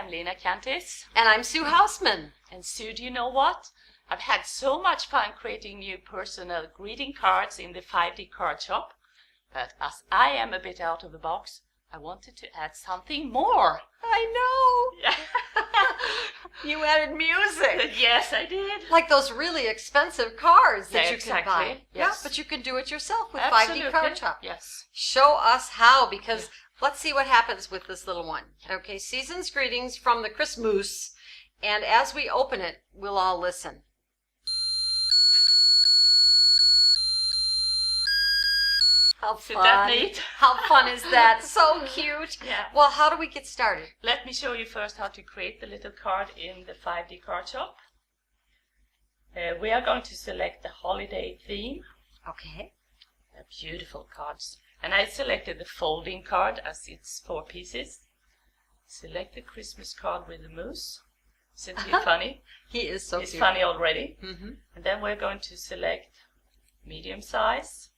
I'm Lena Kantis. And I'm Sue Hausmann. And Sue, do you know what? I've had so much fun creating new personal greeting cards in the 5D card shop. But as I am a bit out of the box, I wanted to add something more. I know. Yeah. You added music. Yes, I did. Like those really expensive cards that you can buy. Yes. Yeah, but you can do it yourself with Absolutely. 5D card shop. Yes. Show us how, because let's see what happens with this little one. Okay, season's greetings from the Christmas. And as we open it, we'll all listen. How fun. Isn't that neat? How fun is that? So cute. Yeah. Well, how do we get started? Let me show you first how to create the little card in the 5D card shop. We are going to select the holiday theme. Okay. They're beautiful cards. And I selected the folding card as it's 4 pieces. Select the Christmas card with the moose. Isn't he funny? He is so He's cute. funny already. Mm-hmm. And then we're going to select medium size.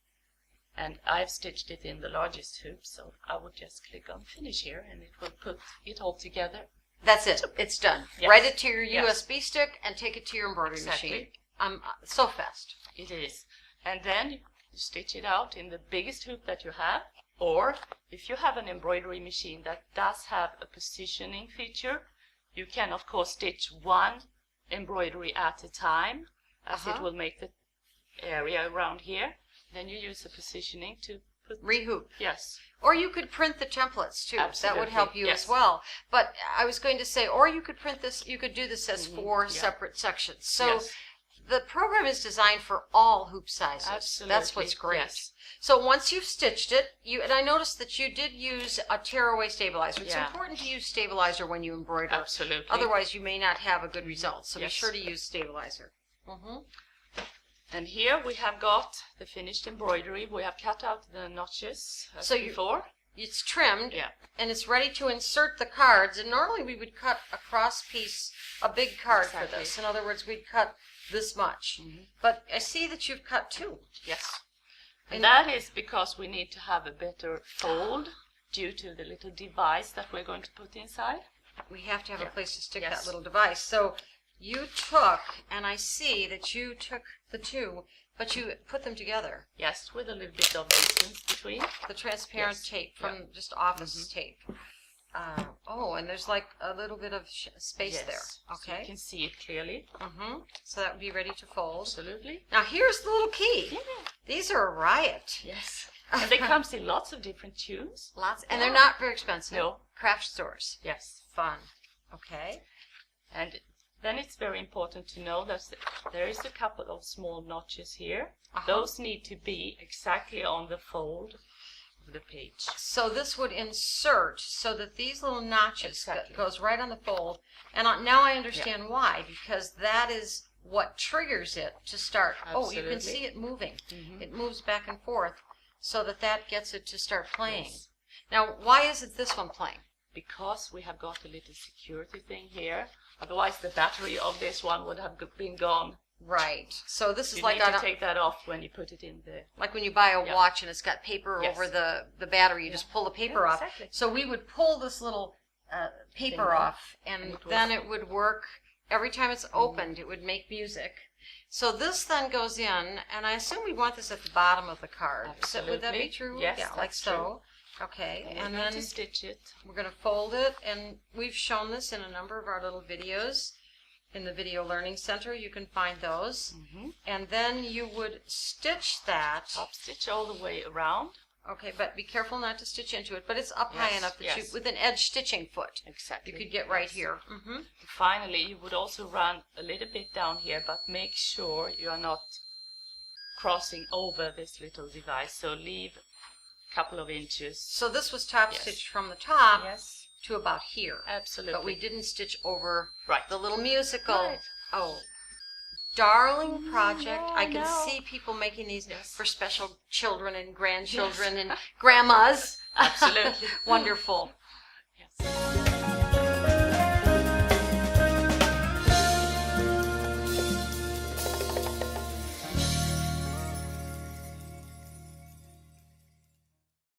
And I've stitched it in the largest hoop, so I would just click on finish here and it will put it all together. That's it. It's done. Yes. Write it to your Yes. USB stick and take it to your embroidery machine. Exactly. So fast. It is. And then you stitch it out in the biggest hoop that you have. Or if you have an embroidery machine that does have a positioning feature, you can of course stitch one embroidery at a time, as it will make the area around here. Then you use the positioning to put... Rehoop. Yes. Or you could print the templates too. Absolutely. That would help you Yes. as well. But I was going to say, or you could print this, you could do this as 4 separate sections. So the program is designed for all hoop sizes. Absolutely. That's what's great. Yes. So once you've stitched it, and I noticed that you did use a tearaway stabilizer. It's Yeah. important to use stabilizer when you embroider. Absolutely. Otherwise, you may not have a good result. So Yes. be sure to use stabilizer. Mm-hmm. And here we have got the finished embroidery. We have cut out the notches as before. It's trimmed, Yeah. and it's ready to insert the cards. And normally we would cut a cross piece, a big card for Exactly. this. In other words, we'd cut this much. But I see that you've cut 2. Yes. And that is because we need to have a better fold due to the little device that we're going to put inside. We have to have a place to stick Yes. that little device. So you took, and I see that you took the 2, but you put them together. Yes, with a little bit of distance between. The transparent tape from just office tape. And there's like a little bit of space there. So Okay. you can see it clearly. So that would be ready to fold. Absolutely. Now here's the little key. Yeah. These are a riot. Yes. And they comes in lots of different tunes. Lots, and they're not very expensive. No. Craft stores. Yes. Fun. Okay. And then it's very important to know that there is a couple of small notches here. Those need to be exactly on the fold of the page. So this would insert so that these little notches goes right on the fold. And now I understand why, because that is what triggers it to start. Absolutely. Oh, you can see it moving. It moves back and forth so that gets it to start playing. Yes. Now, why isn't this one playing? Because we have got a little security thing here. Otherwise the battery of this one would have been gone. Right. So this is You like need to take that off when you put it in the... Like when you buy a watch and it's got paper over the battery, you just pull the paper off. Exactly. So we would pull this little paper off, and then it would work. Every time it's opened, it would make music. So this then goes in, and I assume we want this at the bottom of the card. Absolutely. Would that be true? Yes, yeah, like so. Okay, and then to stitch it. we're going to fold it, and we've shown this in a number of our little videos. In the Video Learning Center, you can find those. And then you would stitch that. Top stitch all the way around. Okay, but be careful not to stitch into it. But it's up high enough that you, with an edge stitching foot, Exactly. you could get right here. Finally, you would also run a little bit down here, but make sure you are not crossing over this little device. So leave a couple of inches. So this was top stitched from the top Yes. to about here. Absolutely. But we didn't stitch over Right. the little musical. Right. Oh, darling project. I can know. see people making these for special children and grandchildren and grandmas. Absolutely. Wonderful.